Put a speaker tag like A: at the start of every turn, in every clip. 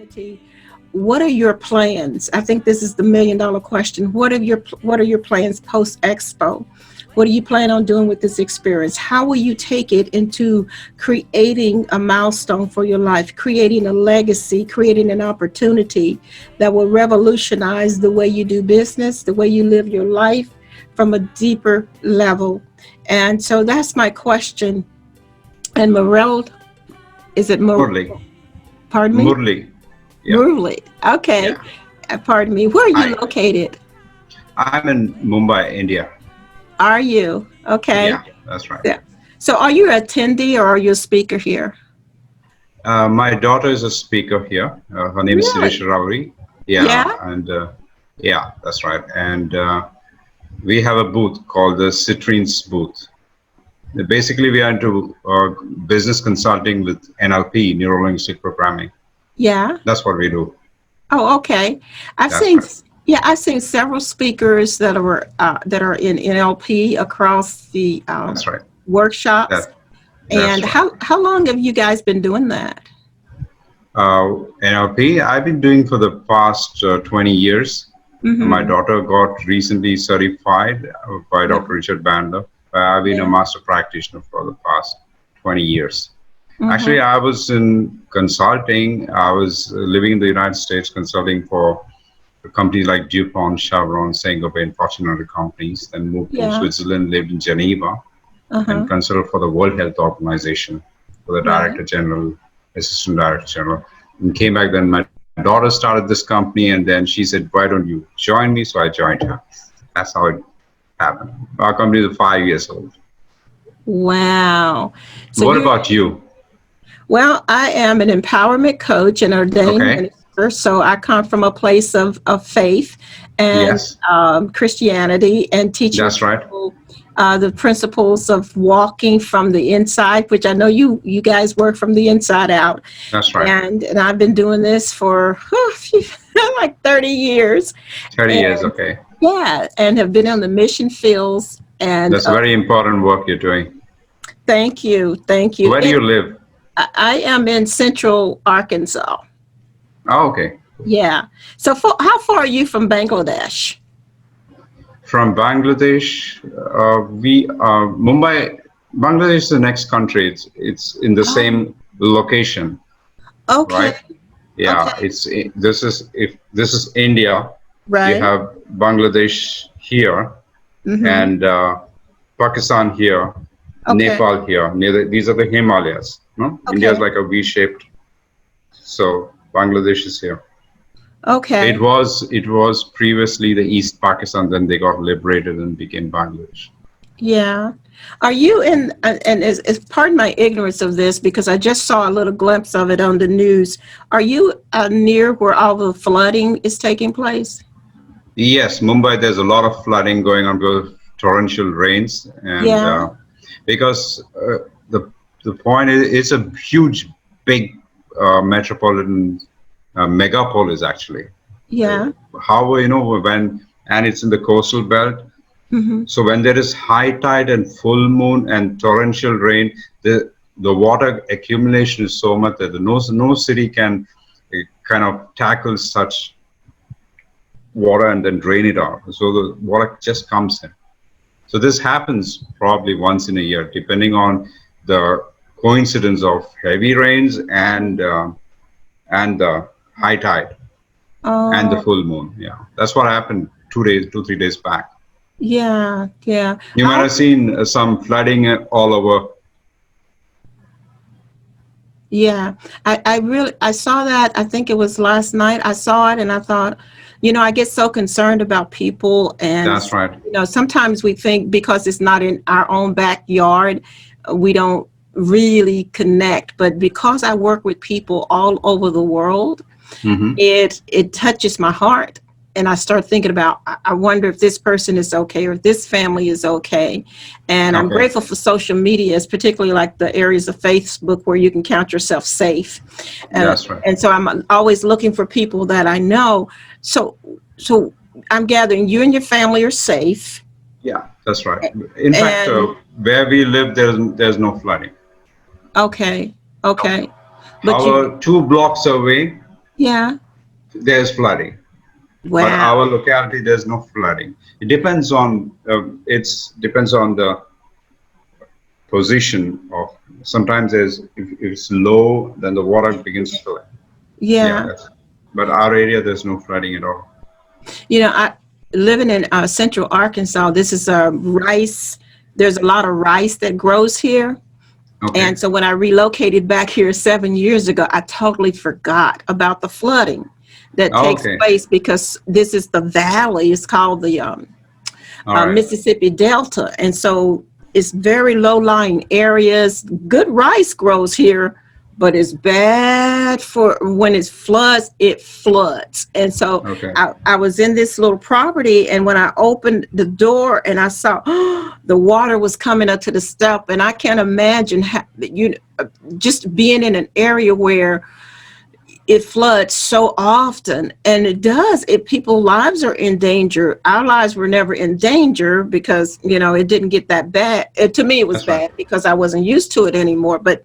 A: opportunity. What are your plans? I think this is the $1 million question. What are your plans post Expo? What do you plan on doing with this experience? How will you take it into creating a milestone for your life, creating a legacy, creating an opportunity that will revolutionize the way you do business, the way you live your life from a deeper level? And so that's my question. And Morel, is it
B: Murli.
A: pardon me?
B: Murli. Yeah.
A: Murli. Okay.
B: Yeah.
A: Pardon me. Where are you
B: Hi.
A: located?
B: I'm in Mumbai, India.
A: Are you? Okay.
B: Yeah, that's right.
A: Yeah. So are you an attendee or are you a speaker here?
B: My daughter is a speaker here. Her name is
A: Really?
B: Sirish Rauri. Yeah,
A: Yeah?
B: and yeah, that's right. And we have a booth called the Citrine's booth. Basically, we are into business consulting with NLP, neuro linguistic programming.
A: Yeah.
B: That's what we do.
A: Oh, okay. I've
B: That's
A: seen,
B: right.
A: yeah, I've seen several speakers that are in NLP across the
B: That's right.
A: workshops. And
B: That's right.
A: how long have you guys been doing that?
B: NLP, I've been doing for the past 20 years. My
A: Mm-hmm.
B: daughter got recently certified by
A: Yeah.
B: Dr. Richard Bandler. I've been a
A: Yeah.
B: master practitioner for the past 20 years.
A: Mm-hmm.
B: Actually, I was in consulting. I was living in the United States consulting for companies like DuPont, Chevron, Saint-Gobain, and Fortune 100 companies. Then moved to
A: Yeah.
B: Switzerland, lived in Geneva, and
A: Uh-huh.
B: consulted for the World Health Organization, for the
A: Right.
B: Director General, Assistant Director General. And came back then. My daughter started this company, and then she said, "Why don't you join me?" So I joined her. That's how it happened. Our company is 5 years old.
A: Wow. So
B: What
A: you're,
B: about you?
A: well, I am an empowerment coach and ordained
B: Okay.
A: minister. So I come from a place of faith and
B: Yes,
A: Christianity and teaching
B: that's right.
A: people the principles of walking from the inside, which I know you guys work from the inside out.
B: That's right.
A: And I've been doing this for like 30 years.
B: 30 years.
A: And
B: Okay.
A: yeah, and have been on the mission fields. And
B: That's very important work you're doing.
A: thank you. Thank you.
B: Where do you live?
A: I am in central Arkansas.
B: Oh, okay.
A: Yeah. So how far are you from Bangladesh?
B: From Bangladesh, Mumbai. Bangladesh is the next country. It's in the
A: Oh,
B: same location,
A: okay.
B: right? Yeah.
A: Okay.
B: If this is India, you
A: Right.
B: have Bangladesh here
A: Mm-hmm.
B: and Pakistan here,
A: Okay.
B: Nepal here. These are the Himalayas. No, India is
A: Okay.
B: like a V-shaped. So Bangladesh is here.
A: Okay.
B: It was previously the East Pakistan. Then they got liberated and became Bangladesh.
A: Yeah. Are you in, and is pardon my ignorance of this because I just saw a little glimpse of it on the news. Are you near where all the flooding is taking place?
B: Yes, Mumbai. There's a lot of flooding going on because of torrential rains, and
A: Yeah.
B: because the point is, it's a huge, big metropolitan megapolis actually. Uh,
A: Yeah.
B: how when and it's in the coastal belt.
A: Mm-hmm.
B: So when there is high tide and full moon and torrential rain, the water accumulation is so much that no city can kind of tackle such water and then drain it out. So the water just comes in. So this happens probably once in a year, depending on the coincidence of heavy rains and the high tide and the
A: Oh,
B: full moon. Yeah, that's what happened 2, 3 days back.
A: yeah. Yeah.
B: You might
A: I,
B: have seen some flooding all over.
A: yeah. I saw that. I think it was last night. I saw it and I thought, I get so concerned about people and,
B: That's right.
A: sometimes we think because it's not in our own backyard, we don't really connect. But because I work with people all over the world,
B: Hmm.
A: it touches my heart. And I start thinking about, I wonder if this person is okay or if this family is okay. And I'm
B: Okay,
A: grateful for social media, particularly like the areas of Facebook where you can count yourself safe.
B: that's right.
A: And so I'm always looking for people that I know. So I'm gathering you and your family are safe.
B: Yeah, that's right. In fact,
A: And
B: where we live, there's no flooding.
A: okay, okay. But you,
B: However, 2 blocks away,
A: Yeah.
B: there's flooding. But
A: Wow.
B: our locality, there's no flooding. It depends on depends on the position of. Sometimes if it's low, then the water begins to fill in. Yeah,
A: Yeah.
B: that's. But our area, there's no flooding at all.
A: I living in central Arkansas. This is rice. There's a lot of rice that grows here.
B: Okay.
A: And so when I relocated back here 7 years ago, I totally forgot about the flooding that takes
B: Okay.
A: place because this is the valley. It's called the
B: All right.
A: Mississippi Delta. And so it's very low lying areas. Good rice grows here, but it's bad for when it floods, it floods. And so
B: Okay.
A: I was in this little property, and when I opened the door and I saw the water was coming up to the step, and I can't imagine just being in an area where it floods so often, and it does it people's lives are in danger. Our lives were never in danger because it didn't get that bad. To me it was
B: That's right.
A: bad because I wasn't used to it anymore, but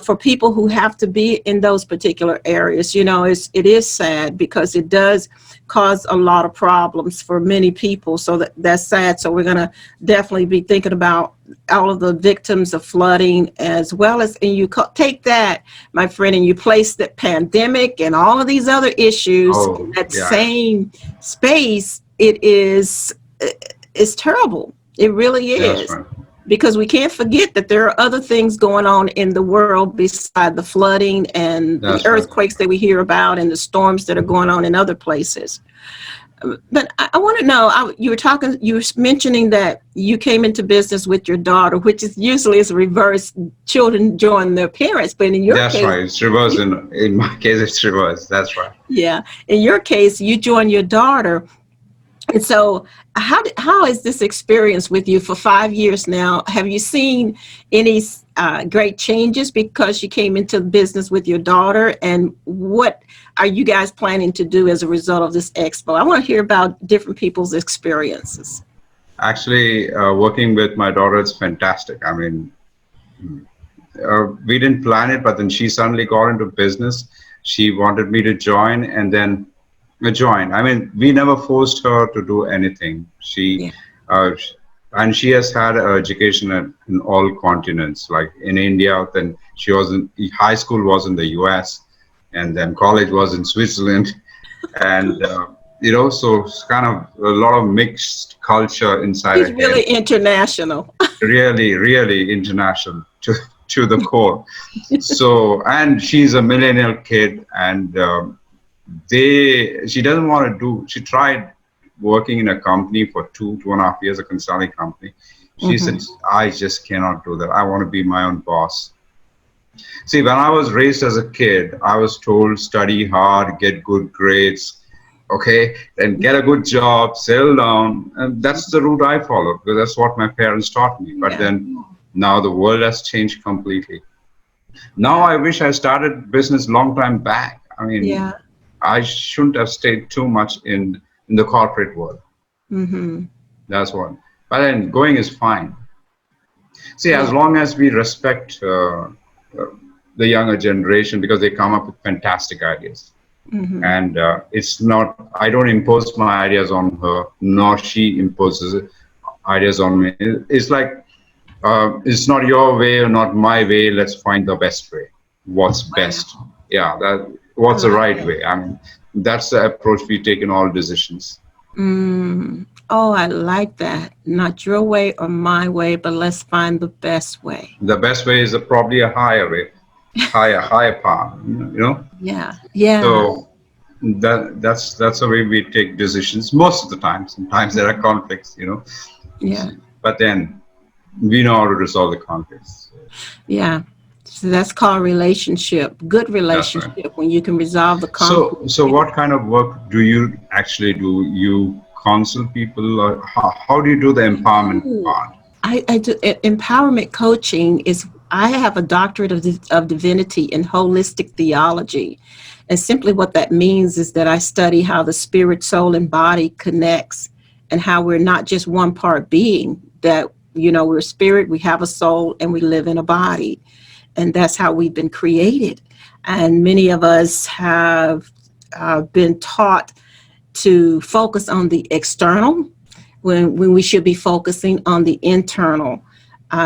A: for people who have to be in those particular areas, it is sad because it does cause a lot of problems for many people. So that's sad. So we're going to definitely be thinking about all of the victims of flooding, as well as, and take that, my friend, and you place that pandemic and all of these other issues in
B: Oh,
A: that
B: yeah.
A: same space. It's terrible. It really
B: That's
A: is,
B: right.
A: because we can't forget that there are other things going on in the world beside the flooding and the
B: That's right.
A: earthquakes that we hear about and the storms that are going on in other places. But I want to know, you were mentioning that you came into business with your daughter, which is usually is reverse. Children join their parents, but in your
B: That's
A: case,
B: right. It's reverse. In my case, it's reverse. That's right.
A: yeah, in your case, you joined your daughter. And so, how is this experience with you for 5 years now? Have you seen any great changes because you came into business with your daughter? And what are you guys planning to do as a result of this expo? I want to hear about different people's experiences.
B: Actually, working with my daughter is fantastic. I mean, we didn't plan it, but then she suddenly got into business. She wanted me to join, and then I joined. I mean, we never forced her to do anything.
A: Yeah.
B: Uh, sh- and she has had education in all continents. Like in India, then she was in high school was in the U.S., and then college was in Switzerland, and so it's kind of a lot of mixed culture inside
A: She's
B: her head.
A: really international.
B: Really, really international to the core. So, and she's a millennial kid, and she doesn't want to do. She tried working in a company for 2.5 years, a consulting company. She said,
A: Hmm.
B: I just cannot do that. I want to be my own boss. See, when I was raised as a kid, I was told study hard, get good grades, okay, then get a good job, settle down. And that's the route I followed because that's what my parents taught me. But
A: Yeah.
B: then now the world has changed completely. Now
A: Yeah.
B: I wish I started business long time back. I mean,
A: Yeah.
B: I shouldn't have stayed too much in the corporate world.
A: Hmm.
B: That's what. But then going is fine. See, as
A: Yeah.
B: long as we respect the younger generation because they come up with fantastic ideas.
A: Hmm.
B: And it's not, I don't impose my ideas on her, nor she imposes ideas on me. It's like, it's not your way or not my way. Let's find the best way. What's best?
A: Wow.
B: Yeah,
A: I
B: what's the
A: like
B: right
A: that.
B: way? I mean, that's the approach we take in all decisions.
A: Oh, I like that. Not your way or my way, but let's find the best way.
B: The best way is probably a higher way, higher path.
A: Yeah. Yeah.
B: So that's the way we take decisions most of the time. Sometimes there are conflicts.
A: Yeah.
B: But then we know how to resolve the conflicts.
A: Yeah. So that's called relationship. Good
B: That's right.
A: relationship when you can resolve the conflict.
B: So what kind of work do you actually do? You counsel people, or how do you do the empowerment
A: Ooh.
B: part?
A: I do empowerment coaching is I have a doctorate of divinity in holistic theology. And simply what that means is that I study how the spirit, soul, and body connects, and how we're not just one part being, that we're spirit, we have a soul, and we live in a body. And that's how we've been created. and many of us have been taught to focus on the external when we should be focusing on the internal.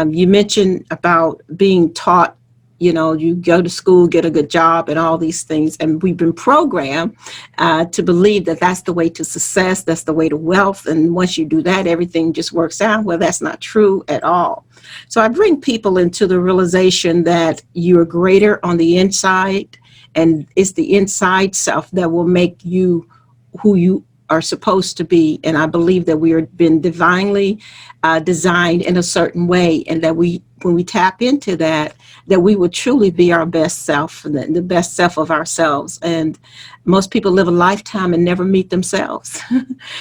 A: You mentioned about being taught, you go to school, get a good job, and all these things. And we've been programmed to believe that that's the way to success, that's the way to wealth. And once you do that, everything just works out. Well, that's not true at all. So I bring people into the realization that you're greater on the inside, and it's the inside self that will make you who you are supposed to be. And I believe that we are been divinely designed in a certain way, and that when we tap into that, that we will truly be our best self, and the best self of ourselves. And most people live a lifetime and never meet themselves.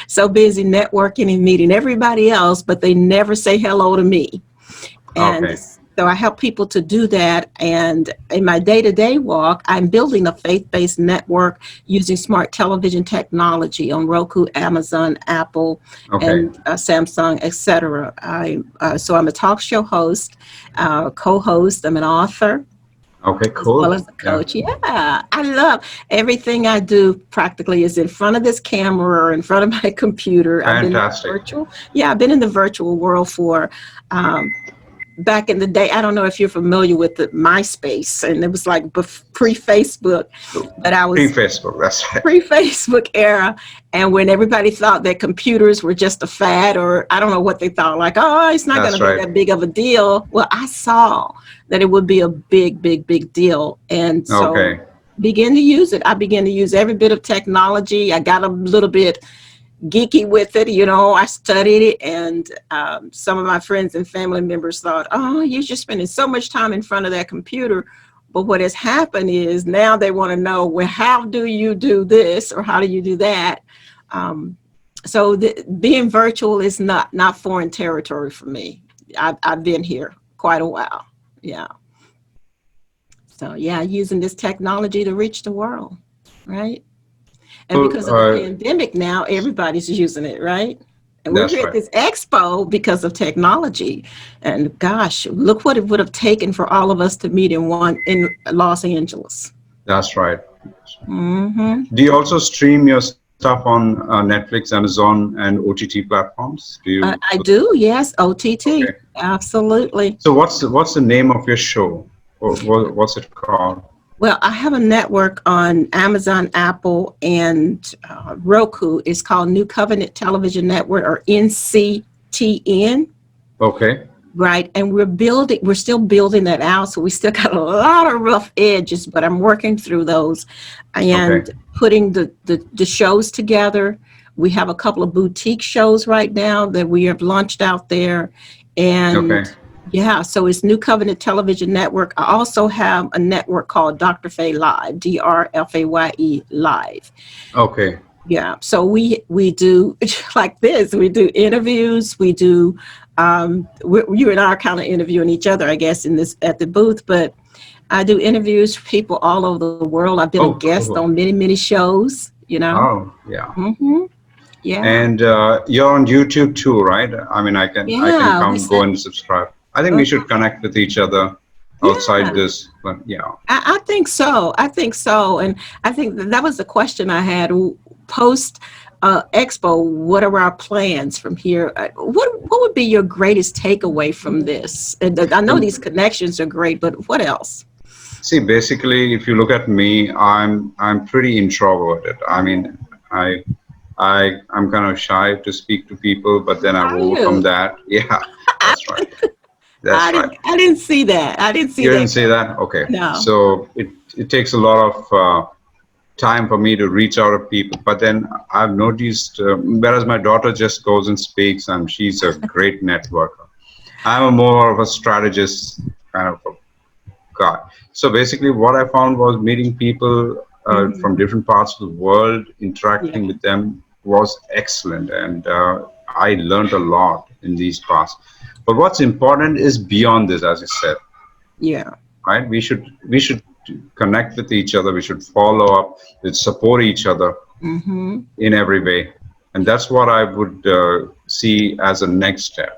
A: So busy networking and meeting everybody else, but they never say hello to me. And
B: Okay.
A: so I help people to do that. And in my day-to-day walk, I'm building a faith-based network using smart television technology on Roku, Amazon, Apple,
B: Okay.
A: and Samsung, etc. So I'm a talk show host, co-host. I'm an author,
B: Okay.
A: as well
B: Cool.
A: as a
B: Yeah.
A: coach. Yeah, I love everything I do practically is in front of this camera or in front of my computer.
B: Fantastic.
A: I've been in the virtual world for um, back in the day. I don't know if you're familiar with the MySpace, and it was like pre-Facebook, but I was
B: Pre-Facebook. That's right.
A: pre-Facebook era, and when everybody thought that computers were just a fad, or I don't know what they thought, like, oh, it's not going
B: That's
A: to be
B: right.
A: that big of a deal. Well, I saw that it would be a big, big, big deal, and so
B: Okay.
A: begin to use it. I began to use every bit of technology. I got a little bit geeky with it. I studied it, and some of my friends and family members thought, oh, you're just spending so much time in front of that computer. But what has happened is now they want to know, well, how do you do this, or how do you do that? Um, so being virtual is not foreign territory for me. I've been here quite a while. Yeah. So yeah, using this technology to reach the world, right? And
B: So
A: because of the pandemic now, everybody's using it, right? And we're
B: that's
A: here at
B: right.
A: this expo because of technology. And gosh, look what it would have taken for all of us to meet in Los Angeles.
B: That's right.
A: Hmm.
B: Do you also stream your stuff on Netflix, Amazon, and OTT platforms? Do you?
A: I do, yes, OTT,
B: Okay.
A: absolutely.
B: So what's the name of your show? What's it called?
A: Well, I have a network on Amazon, Apple, and Roku. It's called New Covenant Television Network, or NCTN.
B: Okay.
A: Right. And we're still building that out. So we still got a lot of rough edges, but I'm working through those
B: Okay.
A: and putting the shows together. We have a couple of boutique shows right now that we have launched out there.
B: Okay.
A: And yeah, so it's New Covenant Television Network. I also have a network called Dr. Faye Live, DRFAYE Live.
B: Okay.
A: Yeah, so we do like this. We do interviews. We do you and I are kind of interviewing each other, I guess, in this at the booth. But I do interviews for people all over the world. I've been a
B: Oh,
A: guest
B: cool.
A: on many shows.
B: Oh, yeah.
A: Hmm. Yeah,
B: And you're on YouTube too, right? I mean, I can
A: yeah. We
B: come go
A: said,
B: and subscribe. I think we
A: uh,
B: should connect with each other outside
A: yeah.
B: this, but yeah.
A: I think so. I think so. And I think that was the question I had post Expo. What are our plans from here? What would be your greatest takeaway from this? And I know these
B: Um,
A: connections are great, but what else?
B: See, basically, if you look at me, I'm pretty introverted. I mean, I'm kind of shy to speak to people, but then I've
A: Are
B: overcome
A: you?
B: that. Yeah, that's right. That's right.
A: I didn't see that. I didn't see
B: You didn't
A: that
B: say
A: coming.
B: that? Okay.
A: No.
B: So it takes a lot of time for me to reach out to people. But then I've noticed, whereas my daughter just goes and speaks, and she's a great networker. I'm a more of a strategist kind of a guy. So basically, what I found was meeting people from
A: Hmm.
B: different parts of the world,
A: Yeah.
B: interacting with them was excellent, and I learned a lot in these parts. But what's important is beyond this, as you said,
A: Yeah.
B: right? We should connect with each other. We should follow up, we support each other
A: Hmm.
B: in every way, and that's what I would see as a next step.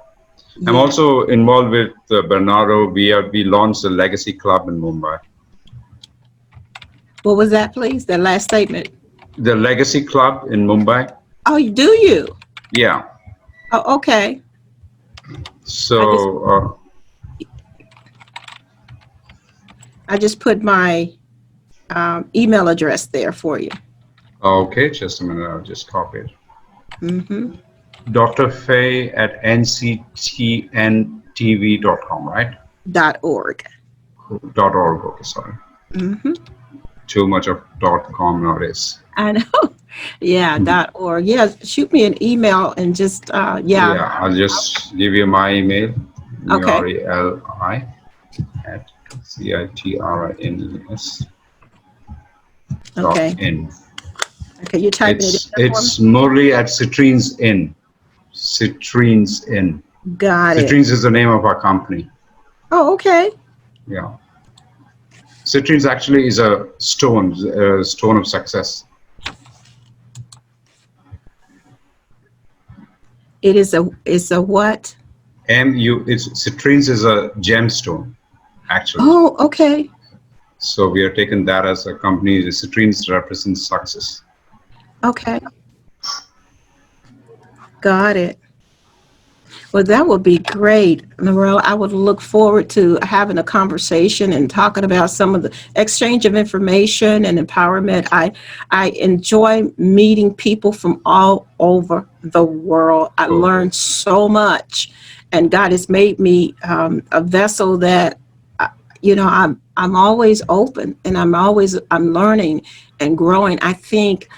B: I'm
A: Yeah.
B: also involved with Bernardo. We launched the Legacy Club in Mumbai.
A: What was that, please? That last statement.
B: The Legacy Club in Mumbai.
A: Oh, do you?
B: Yeah.
A: Oh, okay. I just
B: So,
A: I just put my email address there for you.
B: okay, just a minute. I'll just copy it.
A: Mm-hmm.
B: Dr. Fay at nctntv.com, right?
A: .org.
B: .org. Okay, sorry.
A: Mm-hmm.
B: Too much of .com nowadays.
A: I know. Yeah, .org. Yeah, shoot me an email and just yeah.
B: Yeah, I'll just give you my email,
A: Okay.
B: Murali at CITRINES
A: Okay.
B: .in.
A: Okay, you're typing it in
B: It's
A: there for me?
B: it's Murli at Citrines Inn. Citrines Inn.
A: Got it.
B: Citrines is the name of our company.
A: Oh, okay.
B: Yeah. Citrines actually is a stone of success.
A: It's a what?
B: It's Citrines is a gemstone, actually.
A: Oh, okay.
B: So we are taking that as a company. The Citrines represents success.
A: Okay. Got it. Well, that would be great, Narelle. I would look forward to having a conversation and talking about some of the exchange of information and empowerment. I enjoy meeting people from all over the world. I
B: Cool.
A: learned so much, and God has made me a vessel that I'm always open, and I'm learning and growing. I think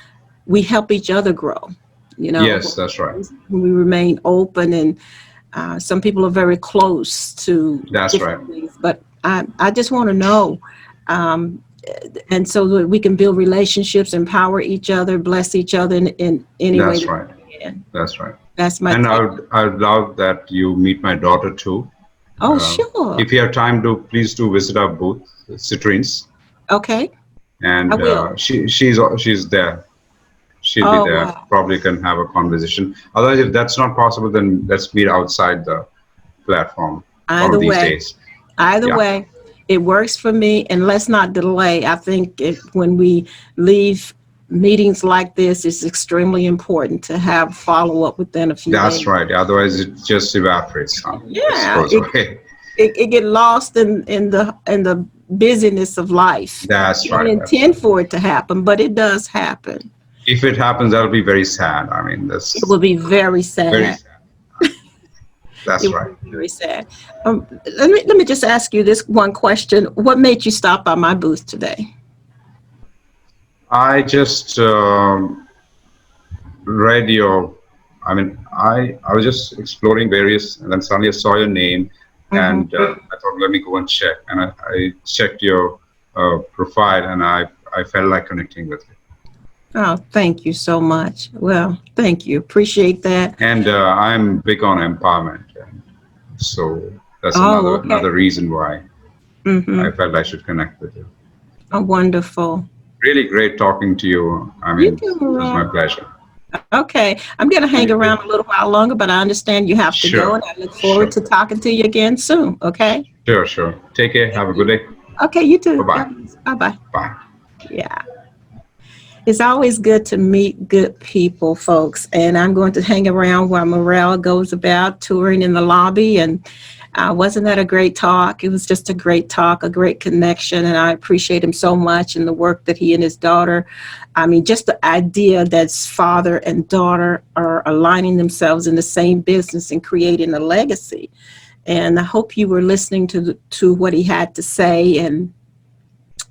A: we help each other grow. You know,
B: Yes, that's right.
A: when we remain open, and some people are very close to
B: That's right.
A: different things, but I just want to know, um, and so that we can build relationships, empower each other, bless each other in any way
B: That's
A: that
B: right.
A: we can.
B: That's right.
A: That's my
B: And
A: take.
B: I would love that you meet my daughter too.
A: Oh,
B: Uh,
A: sure.
B: if you have time, please do visit our booth, Citrines,
A: Okay, I
B: and
A: will.
B: she's there. She'll be
A: Oh,
B: there.
A: wow.
B: Probably can have a conversation. Otherwise, if that's not possible, then let's meet outside the platform one
A: Either
B: of these
A: way,
B: days.
A: either
B: Yeah,
A: way, it works for me. And let's not delay. I think when we leave meetings like this, it's extremely important to have follow up within a few
B: that's
A: days.
B: right. Otherwise, it just evaporates. Huh? It
A: Yeah,
B: goes away.
A: it get lost in the busyness of life.
B: That's
A: You don't
B: right. That's
A: intend
B: right.
A: for it to happen, but it does happen.
B: If it happens, that'll be very sad. I mean,
A: It will be very
B: very
A: sad.
B: sad.
A: It
B: That's
A: will
B: right.
A: be very sad. Let me just ask you this one question. What made you stop by my booth today?
B: I just read your. I mean, I was just exploring various, and then suddenly I saw your name,
A: Hmm.
B: and I thought, let me go and check. And I checked your profile, and I felt like connecting with you.
A: Oh, thank you so much. Well, thank you. Appreciate that.
B: And I'm big on empowerment, and so that's
A: Oh,
B: another
A: okay.
B: reason why
A: Mm-hmm.
B: I felt I should connect with you.
A: Oh, wonderful.
B: Really great talking to you. I
A: You
B: mean,
A: too,
B: it was my
A: Maria.
B: pleasure.
A: Okay. I'm going to hang
B: Thank you.
A: around a little while longer, but I understand you have to go,
B: Sure,
A: and I look forward
B: sure,
A: to talking to you again soon. Okay.
B: sure, sure. Take care.
A: Thank
B: Have a good
A: you.
B: day.
A: Okay. You
B: Bye
A: too.
B: bye.
A: Bye bye.
B: Bye.
A: Yeah. It's always good to meet good people, folks. And I'm going to hang around while Morel goes about touring in the lobby. And wasn't that a great talk? It was just a great talk, a great connection. And I appreciate him so much and the work that he and his daughter. I mean, just the idea that father and daughter are aligning themselves in the same business and creating a legacy. And I hope you were listening to what he had to say. And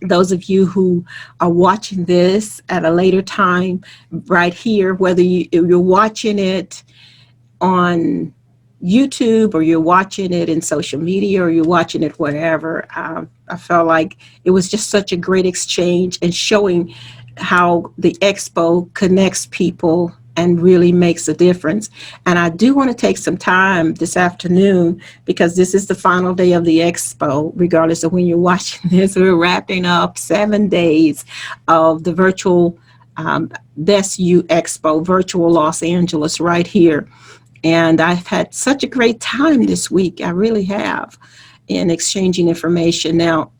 A: those of you who are watching this at a later time right here, whether you're watching it on YouTube or you're watching it in social media or you're watching it wherever, I felt like it was just such a great exchange and showing how the expo connects people and really makes a difference. And I do want to take some time this afternoon because this is the final day of the expo, regardless of when you're watching this. We're wrapping up 7 days of the virtual Best You Expo, virtual Los Angeles, right here. And I've had such a great time this week. I really have in exchanging information. Now,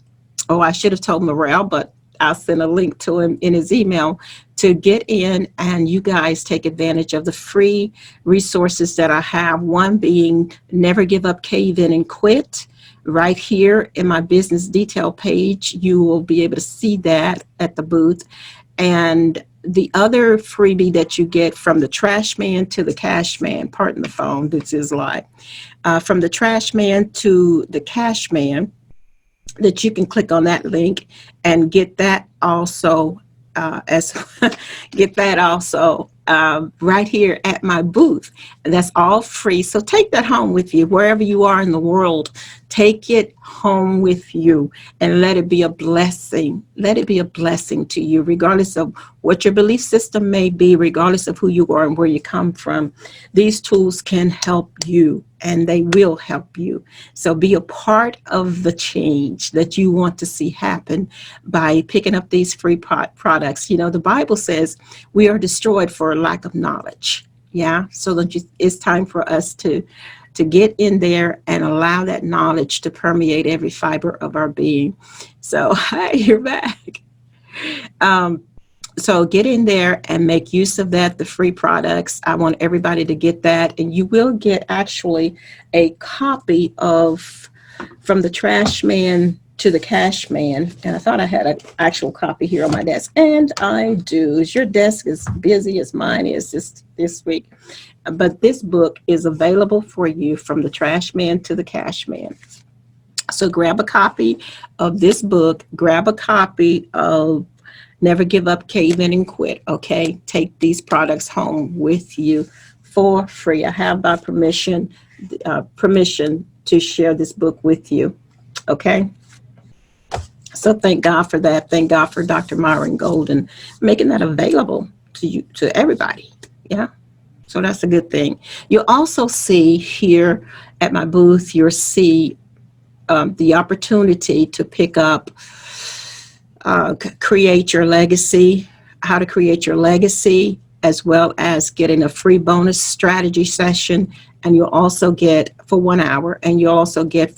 A: oh, I should have told Morel, but I'll send a link to him in his email to get in, and you guys take advantage of the free resources that I have. One being Never Give Up, Cave In, and Quit. Right here in my business detail page, you will be able to see that at the booth. And the other freebie that you get, From the Trash Man to the Cash Man, pardon the phone, this is live, From the Trash Man to the Cash Man, that you can click on that link and get that also as get that also right here at my booth. And that's all free. So take that home with you wherever you are in the world. Take it home with you and let it be a blessing. Let it be a blessing to you, regardless of what your belief system may be, regardless of who you are and where you come from. These tools can help you, and they will help you. So be a part of the change that you want to see happen by picking up these free products. You know, the Bible says we are destroyed for a lack of knowledge. Yeah. So that it's time for us to get in there and allow that knowledge to permeate every fiber of our being. So, hi, you're back. Um, so get in there and make use of that, the free products. I want everybody to get that. And you will get actually a copy of From the Trash Man to the Cash Man. And I thought I had an actual copy here on my desk. And I do. Is your desk as busy as mine is this week? But this book is available for you, From the Trash Man to the Cash Man. So grab a copy of this book, grab a copy of Never Give Up, Cave In, and Quit. Okay, take these products home with you for free. I have my permission to share this book with you. Okay, so thank God for that. Thank God for Dr. Myron Golden making that available to you, to everybody. Yeah. So that's a good thing. You'll also see here at my booth, you'll see the opportunity to pick up Create Your Legacy, how to create your legacy, as well as getting a free bonus strategy session. And you'll also get, for 1 hour, and you'll also get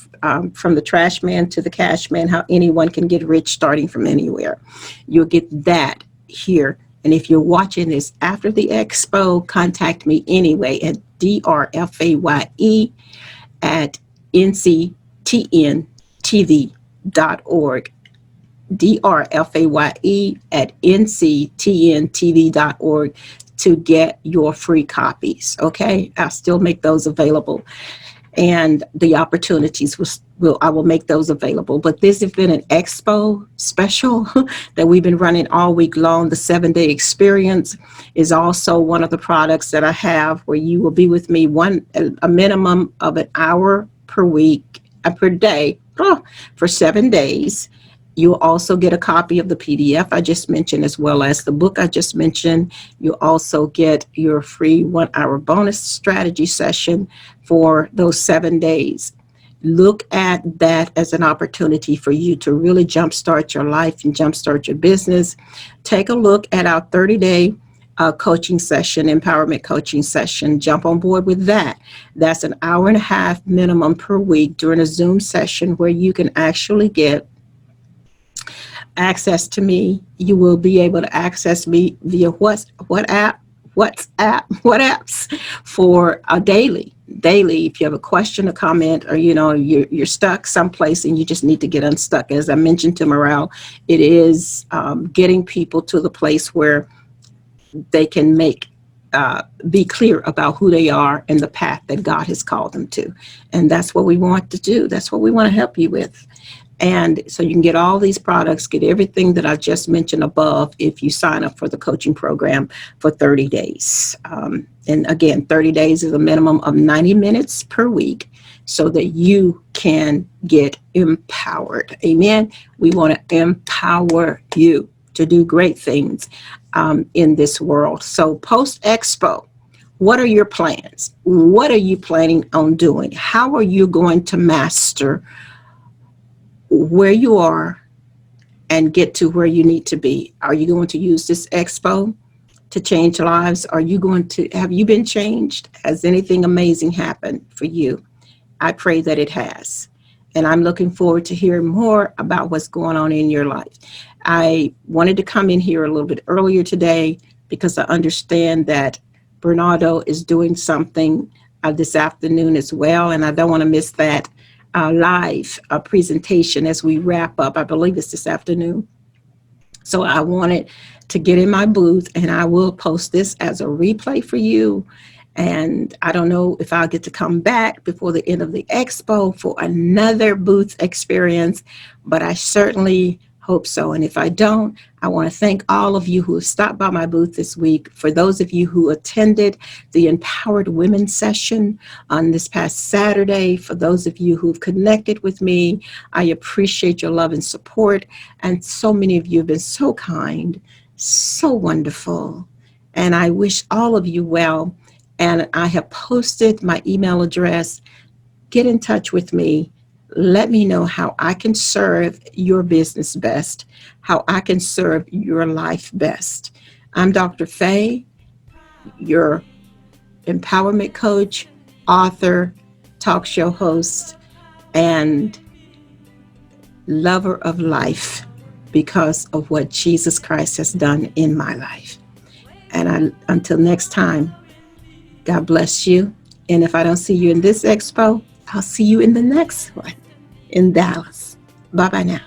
A: From the Trash Man to the Cash Man, how anyone can get rich starting from anywhere. You'll get that here. And if you're watching this after the expo, contact me anyway at drfaye at nctntv.org. drfaye at nctntv.org to get your free copies. Okay, I'll still make those available, and the opportunities I will make those available. But this has been an expo special that we've been running all week long. The 7-day experience is also one of the products that I have, where you will be with me a minimum of an hour per week, per day, for 7 days. You'll also get a copy of the PDF I just mentioned, as well as the book I just mentioned. You'll also get your free 1 hour bonus strategy session for those 7 days. Look at that as an opportunity for you to really jumpstart your life and jumpstart your business. Take a look at our 30-day coaching session, empowerment coaching session. Jump on board with that. That's an hour and a half minimum per week during a Zoom session, where you can actually get access to me. You will be able to access me via WhatsApp for a daily. If you have a question, a comment, or you're stuck someplace and you just need to get unstuck. As I mentioned to Morale, it is getting people to the place where they can be clear about who they are and the path that God has called them to. And that's what we want to do. That's what we want to help you with. And so you can get all these products, get everything that I just mentioned above, if you sign up for the coaching program for 30 days. And again, 30 days is a minimum of 90 minutes per week, so that you can get empowered. Amen. We want to empower you to do great things in this world. So post Expo, what are your plans? What are you planning on doing? How are you going to master where you are and get to where you need to be? Are you going to use this expo to change lives? Have you been changed? Has anything amazing happened for you? I pray that it has. And I'm looking forward to hearing more about what's going on in your life. I wanted to come in here a little bit earlier today because I understand that Bernardo is doing something this afternoon as well, and I don't want to miss that live presentation as we wrap up. I believe it's this afternoon. So I wanted to get in my booth, and I will post this as a replay for you. And I don't know if I'll get to come back before the end of the expo for another booth experience, but I certainly hope so. And if I don't, I want to thank all of you who have stopped by my booth this week. For those of you who attended the Empowered Women session on this past Saturday, for those of you who've connected with me, I appreciate your love and support. And so many of you have been so kind, so wonderful. And I wish all of you well. And I have posted my email address. Get in touch with me. Let me know how I can serve your business best, how I can serve your life best. I'm Dr. Faye, your empowerment coach, author, talk show host, and lover of life because of what Jesus Christ has done in my life. And until next time, God bless you. And if I don't see you in this expo, I'll see you in the next one in Dallas. Bye bye now.